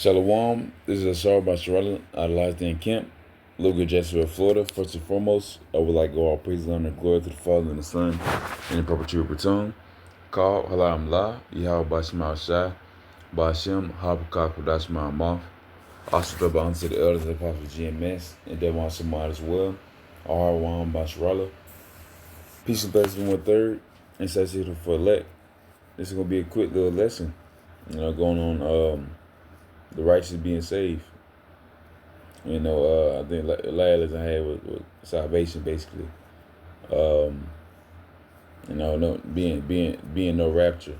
Shalom, this is Asar by Charlotte out of Last Day in Camp, Luger, Jacksonville, Florida. First and foremost, I would like to go all praise and honor and glory to the Father and the Son and the perpetual return. Call Halam La, Yahweh Bashma Shai, Bashem, Habakak, Dashma Moth. Also, double honor to the elders of the Apostle GMS and Devon Samad as well. Arwan Basharala. Peace and blessings 1/3, and sanctity for elect. This is going to be a quick little lesson, going on the righteous being saved. I think last lesson I had was salvation, basically. No being no rapture,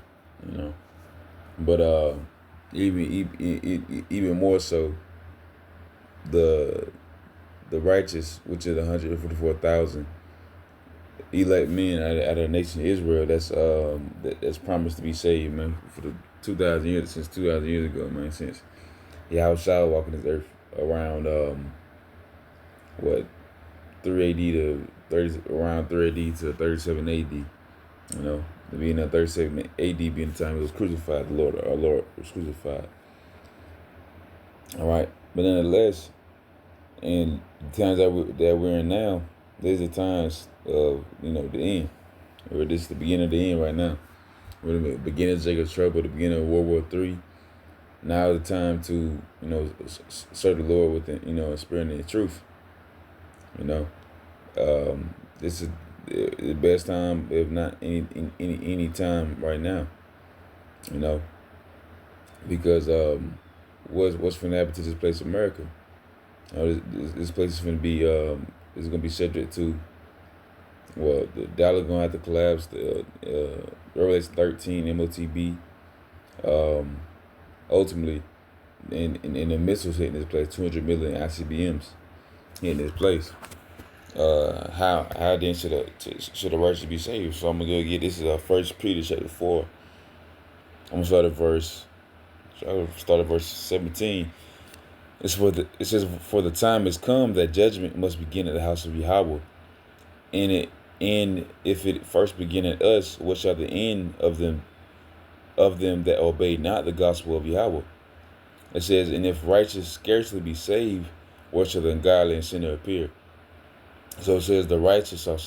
But even more so, the righteous, which is 144,000 elect men out of the nation of Israel, that's promised to be saved, man, for the 2,000 years, since 2,000 years ago, man, since Yahweh Shai walking this earth around 3 AD to 30, around 3 AD to 37 AD. The being at 37 AD being the time he was crucified, our Lord was crucified. All right, but nonetheless, in the times that we're in now, there's the times of the end, or this is the beginning of the end right now. We're the beginning of Jacob's trouble, the beginning of World War III. Now is the time to serve the Lord with in spirit and in truth. This is the best time, if not any time right now. Because what's going to happen to this place, America? This place is going to be subject to, the dollar going to have to collapse. The Revelation 13 MOTB. Ultimately, in the missiles hitting this place, 200 million ICBMs hitting this place. How then should the righteous be saved? So I'm gonna go get this is 1 Peter chapter 4. I'm gonna start at verse 17. It says for the time has come that judgment must begin at the house of Yahweh, and if it first begin at us, what shall the end of them that obey not the gospel of Yahweh? It says, and if righteous scarcely be saved, what shall the ungodly and sinner appear? So it says the righteous shall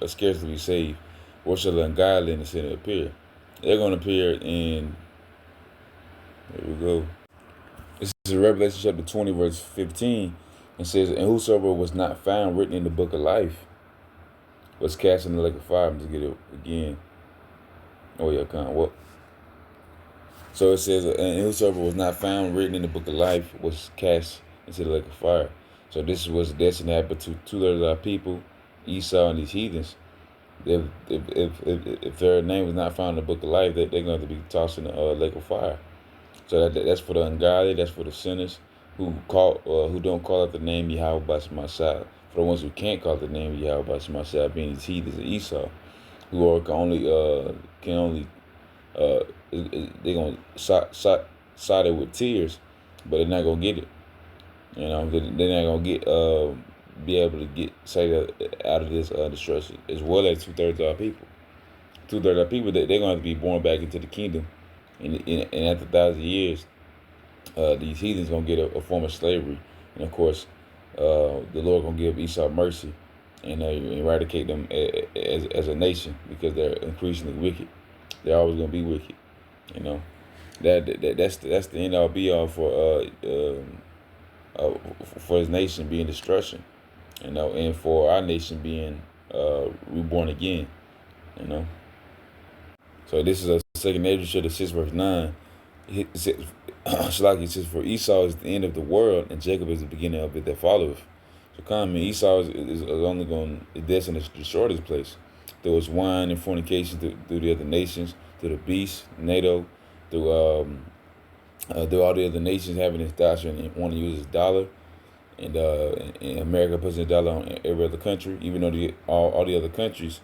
scarcely be saved. What shall the ungodly and the sinner appear? They're going to appear in, there we go. This is Revelation chapter 20, verse 15. It says, and whosoever was not found written in the book of life was cast in the lake of fire. I'm just get it again. Oh yeah, what? So it says, and whosoever was not found written in the book of life was cast into the lake of fire. So this was destined to happen to 2/3 of our people, Esau and these heathens. If their name was not found in the book of life, they're going to be tossed in the lake of fire. So that's for the ungodly. That's for the sinners who don't call out the name Yahweh by Shai. For the ones who can't call the name Yahweh by Shai, being these heathens and Esau, who can only they're gonna side it with tears, but they're not gonna get it. They're not gonna be able to get saved out of this destruction, as well as 2/3 of our people. 2/3 of our people, they're gonna have to be born back into the kingdom, and after 1,000 years, these heathens gonna get a form of slavery, and of course, the Lord gonna give Esau mercy and eradicate them as a nation, because they're increasingly wicked. They're always gonna be wicked. That's the end all be all for his nation being destruction, and for our nation being reborn again, So this is a 2 Ezra chapter 6 verse 9. It says, for Esau is the end of the world, and Jacob is the beginning of it that followeth. So Esau is only destined to destroy this place. There was wine and fornication through the other nations, through the beast, NATO, through all the other nations having this doctrine and want to use this dollar, and America puts a dollar on every other country, even though all the other countries,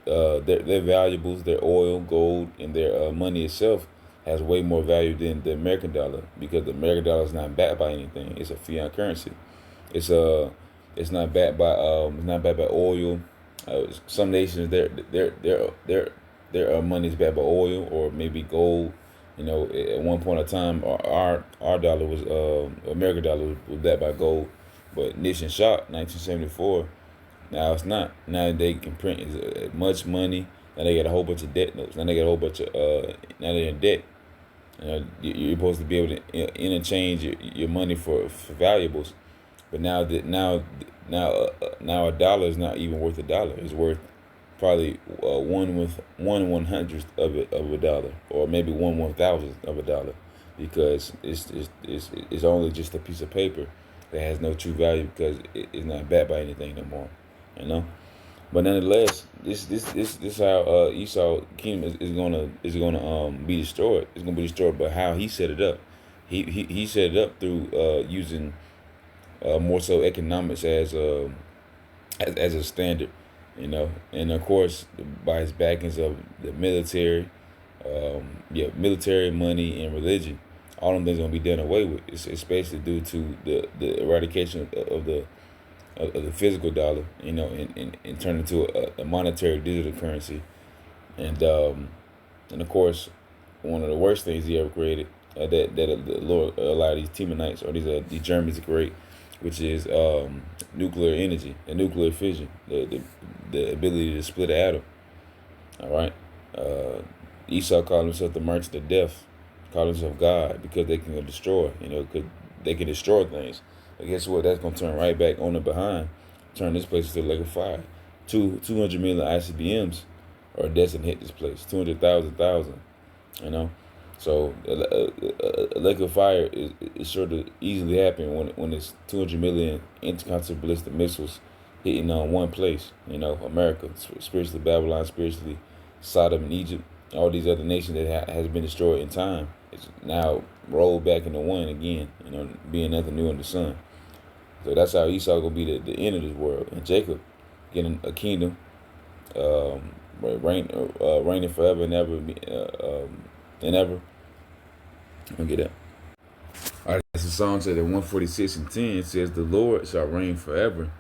their valuables, their oil, gold, and their money itself has way more value than the American dollar, because the American dollar is not backed by anything. It's a fiat currency. It's not backed by oil. Some nations their money is backed by oil or maybe gold, You know, at one point in time, our dollar was American dollar was backed by gold, but Nixon shot 1974. Now it's not. Now they can print as much money. Now they got a whole bunch of debt notes. Now they got a whole bunch of now they're in debt. You're supposed to be able to interchange your money for valuables, but now a dollar is not even worth a dollar. It's worth probably one hundredth of a dollar, or maybe one thousandth of a dollar, because it's only just a piece of paper that has no true value because it's not backed by anything no more. You know. But nonetheless, this how Esau kingdom is gonna be destroyed. It's gonna be destroyed by how he set it up. He set it up through using more so economics as a standard, you know, and of course by his backings of the military, military, money, and religion. All them things gonna be done away with. It's especially due to the eradication of the physical dollar, you know, and turn into a monetary digital currency. And and of course, one of the worst things he ever created that the Lord allowed these Temanites or these Germans to create, which is nuclear energy and nuclear fission, the ability to split an atom. All right, uh, Esau called himself the merchant of death, called himself God because they can destroy. You know, could they can destroy things. But guess what? That's gonna turn right back on the behind, turn this place into a lake of fire. 200 million ICBMs are destined to hit this place. 200,000. You know, so a lake of fire is sure to easily happen when it's 200 million intercontinental ballistic missiles hitting on one place. You know, America, spiritually Babylon, spiritually Sodom and Egypt, all these other nations that has been destroyed in time. It's now rolled back into one again. You know, being nothing new under the sun. So that's how Esau gonna be the end of this world, and Jacob getting a kingdom, reigning forever and ever, and ever. I'm gonna get that. All right, that's the song said at 146:10. It says, "The Lord shall reign forever,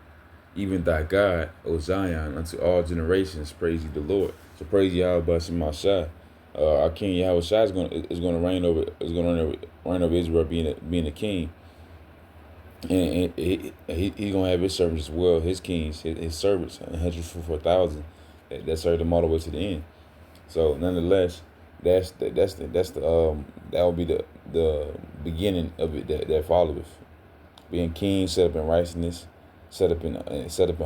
even thy God, O Zion, unto all generations. Praise ye the Lord." So praise Yahweh Shema Shai. Our King Yahweh Shai is gonna reign over Israel, being a king. And he's gonna have his servants as well, his kings, his servants, 144,000 that served him all the way to the end. So nonetheless, that will be the beginning of it that followeth. Being king, set up in righteousness, set up in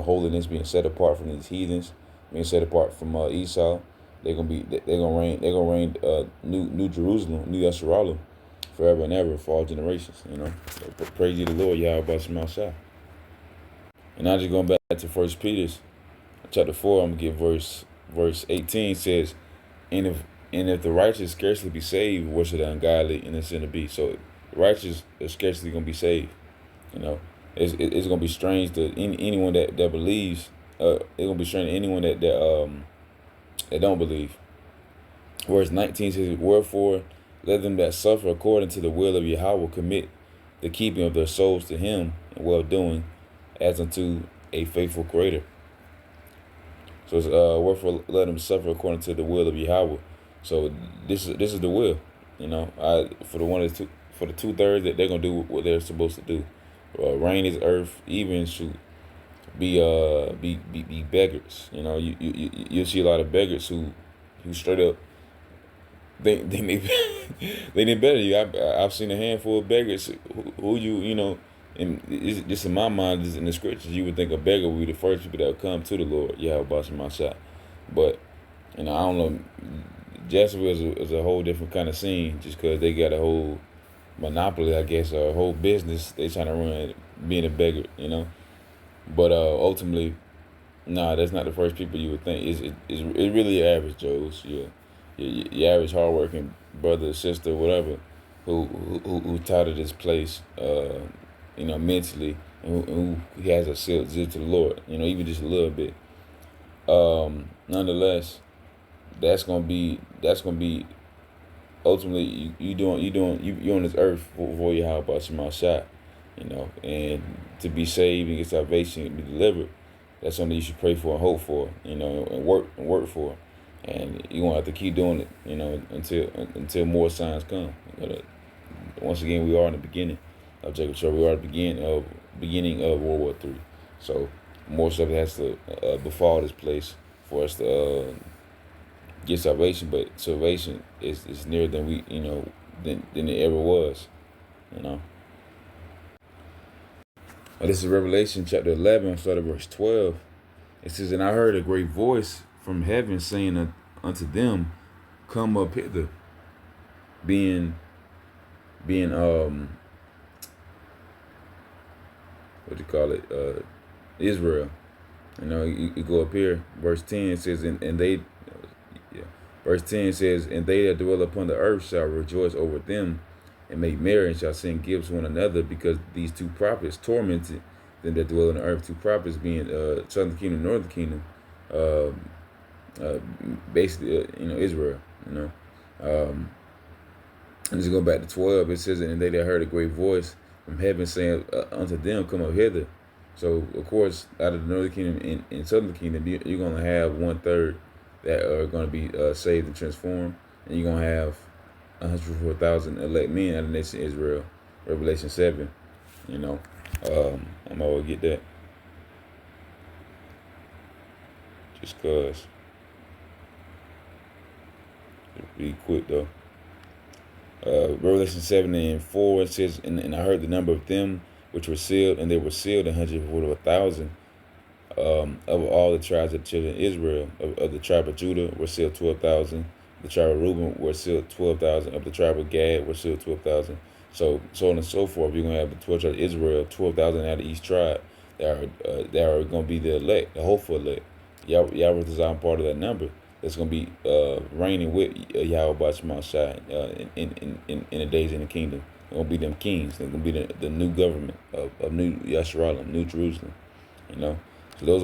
holiness, being set apart from these heathens, being set apart from Esau. They're gonna reign New Jerusalem, New Yasharal, forever and ever for all generations. You know, so praise ye the Lord, Yahweh Shema Shai. And now just going back to First Peter chapter 4, I'm gonna get verse 18 says, and if the righteous scarcely be saved, what should the ungodly and the sinner be? So the righteous is scarcely gonna be saved. You know, it's gonna be strange to anyone that believes. It's gonna be strange to anyone that don't believe. Verse 19 says, "Wherefore let them that suffer according to the will of Yahweh commit the keeping of their souls to Him and well doing, as unto a faithful Creator." So it's wherefore let them suffer according to the will of Yahweh. So this is the will. You know, for the 2/3 that they're gonna do what they're supposed to do. Reign is earth, even should be beggars. You know, you'll see a lot of beggars who straight up they may they did better than you. I've seen a handful of beggars who you know, and it's just in my mind, just in the scriptures, you would think a beggar would be the first people that would come to the Lord. Yeah, Bashim Masha. But you know, I don't know. Jacksonville is a whole different kind of scene, just because they got a whole monopoly, I guess, or a whole business they trying to run, being a beggar. You know, but ultimately, nah, that's not the first people you would think. It's really your average Joes. Yeah, your average hardworking brother, sister, whatever, who tired of this place, you know, mentally, and who has a zeal to the Lord, you know, even just a little bit. Nonetheless, that's gonna be ultimately you on this earth for your house by Shema Shai, you know, and to be saved and get salvation and be delivered. That's something you should pray for and hope for, you know, and work for. and you're gonna have to keep doing it, until more signs come. Once again, we are in the beginning of Jacob Trouble. We are at the beginning of World War III. So more stuff has to befall this place for us to get salvation. But salvation is nearer than than it ever was. You know. And this is Revelation chapter 11, start at verse 12. It says, "And I heard a great voice from heaven saying unto them, Come up hither," being what do you call it? Israel. You go up here. Verse 10 says, and they, yeah. Verse 10 says, "And they that dwell upon the earth shall rejoice over them, and make merry, and shall send gifts one another, because these two prophets tormented them that dwell on the earth." Two prophets being southern kingdom, northern kingdom, uh, uh, basically, Israel. And just go back to 12. It says, "And they that heard a great voice from heaven saying unto them, Come up hither." So, of course, out of the northern kingdom and southern kingdom, you're going to have 1/3 that are going to be saved and transformed. And you're going to have 104,000 elect men out of the nation of Israel. Revelation 7. I'm going to get that. Just because. Be quick, though. Revelation 7 and 4, it says, and I heard the number of them which were sealed, and they were sealed 144,000 of all the tribes of the children of Israel. Of the tribe of Judah were sealed 12,000. The tribe of Reuben were sealed 12,000. Of the tribe of Gad were sealed 12,000. So on and so forth. You're gonna have the 12 tribes of Israel, 12,000 out of each tribe that are gonna be the elect, the hopeful elect. Yahweh is part of that number. That's gonna be reigning with Yahweh Bashma Shai in the days in the kingdom. They're gonna be them kings. They're gonna be the new government of New Yasharal, New Jerusalem. So those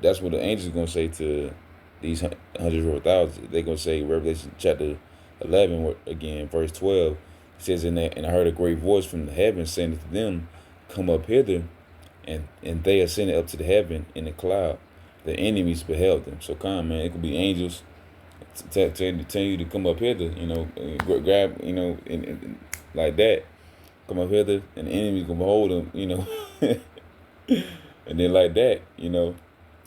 that's what the angels are gonna say to these 104,000. They're gonna say, Revelation chapter 11 again, verse 12. It says, "And I heard a great voice from the heavens saying to them, Come up hither, and they ascended up to the heaven in the cloud. The enemies beheld them." So come, man. It could be angels tell you to come up hither, grab, like that. Come up hither, and the enemies gonna behold them, and then like that,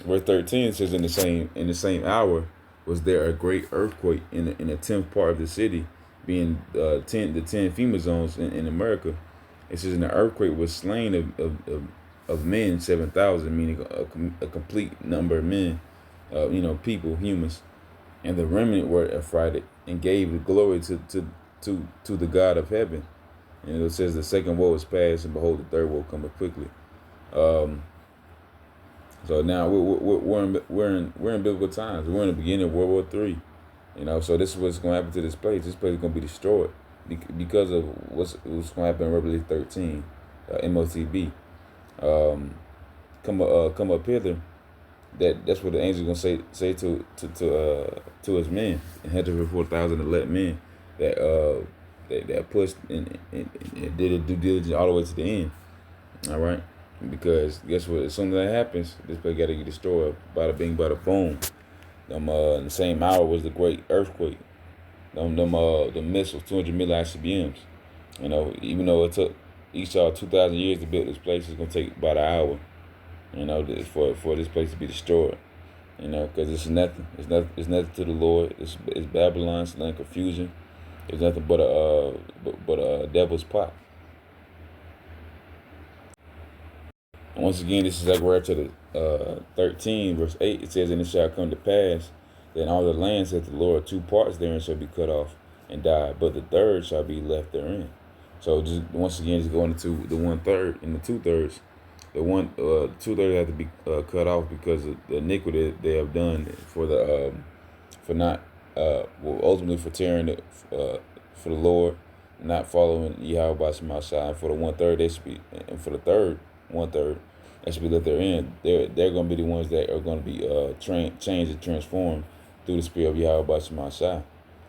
Verse 13 says, in the same hour was there a great earthquake in the 10th part of the city, being the 10 FEMA zones in America. It says, "And the earthquake was slain of men 7,000," meaning a complete number of men, people, humans, "and the remnant were affrighted and gave glory to the God of heaven." And it says, "The second woe is past, and behold, the third woe cometh quickly." So now we're in biblical times. We're in the beginning of World War III. So this is what's going to happen to this place. This place is going to be destroyed because of what's going to happen in Revelation 13, MOTB. Come up hither. That's what the angel is going to say to his men, 104,000 elect men that pushed and did a due diligence all the way to the end. All right. Because guess what? As soon as that happens, this place got to get destroyed. Bada bing, bada boom. In the same hour was the great earthquake. The missiles, 200 million ICBMs. Even though it took each 2,000 years to build this place, it's gonna take about an hour. For this place to be destroyed. Because it's nothing. It's nothing to the Lord. It's Babylon. It's land confusion. It's nothing but a devil's pot. Once again, this is Zechariah chapter 13, verse 8. It says, "And it shall come to pass that in all the land, saith the Lord, 2 parts therein shall be cut off and die, but the third shall be left therein." So just once again, just going into the 1/3 and the 2/3. The 2/3 have to be cut off because of the iniquity they have done for not ultimately for tearing it for the Lord, not following Yahweh by Shema Shai. For the 1/3 they should be, and for the third 1/3 that should be left therein. They're going to be the ones that are going to be changed and transformed through the spirit of Yahweh by Shema Shai,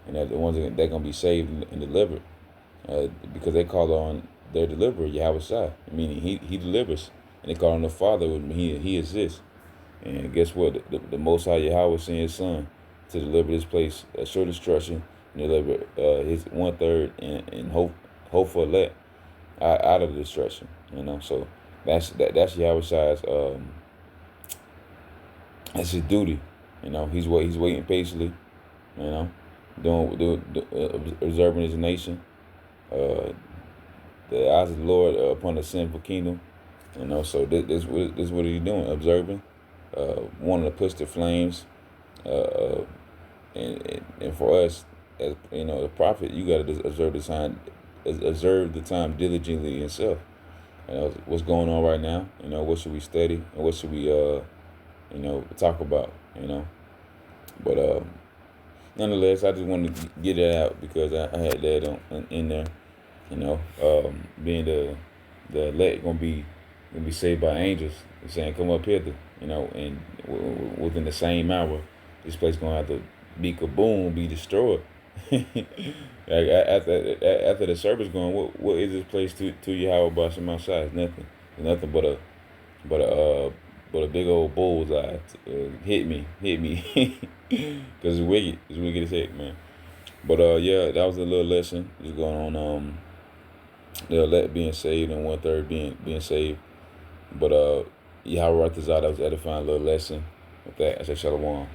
and that the ones that they're going to be saved and delivered because they call on their deliverer Yahweh Shai, meaning he delivers. And they call him the Father, he exists. And guess what? The Most High Yahweh sent his Son to deliver this place a sure destruction, and deliver his 1/3 and hope for elect out of the destruction. So that's Yahweh Shai's that's his duty. He's waiting patiently. You know, observing his nation. Uh, the eyes of the Lord upon the sinful kingdom. So this what he's doing, observing, wanting to push the flames, uh, and for us, as the prophet, you got to observe the time diligently yourself. What's going on right now. What should we study and what should we talk about. But nonetheless, I just wanted to get it out because I had that in there. Being the elect gonna be saved by angels. They're saying, "Come up hither," and within the same hour, this place gonna have to be kaboom, be destroyed. Like after the service going, what is this place to Yahweh by some outside? Nothing. It's nothing but a big old bullseye. Hit me, because it's wicked. It's wicked as heck, man. But yeah, that was a little lesson. Just going on the elect being saved and 1/3 being saved. But Yahweh Ratazah, that was edifying little lesson. With that, I say shalom.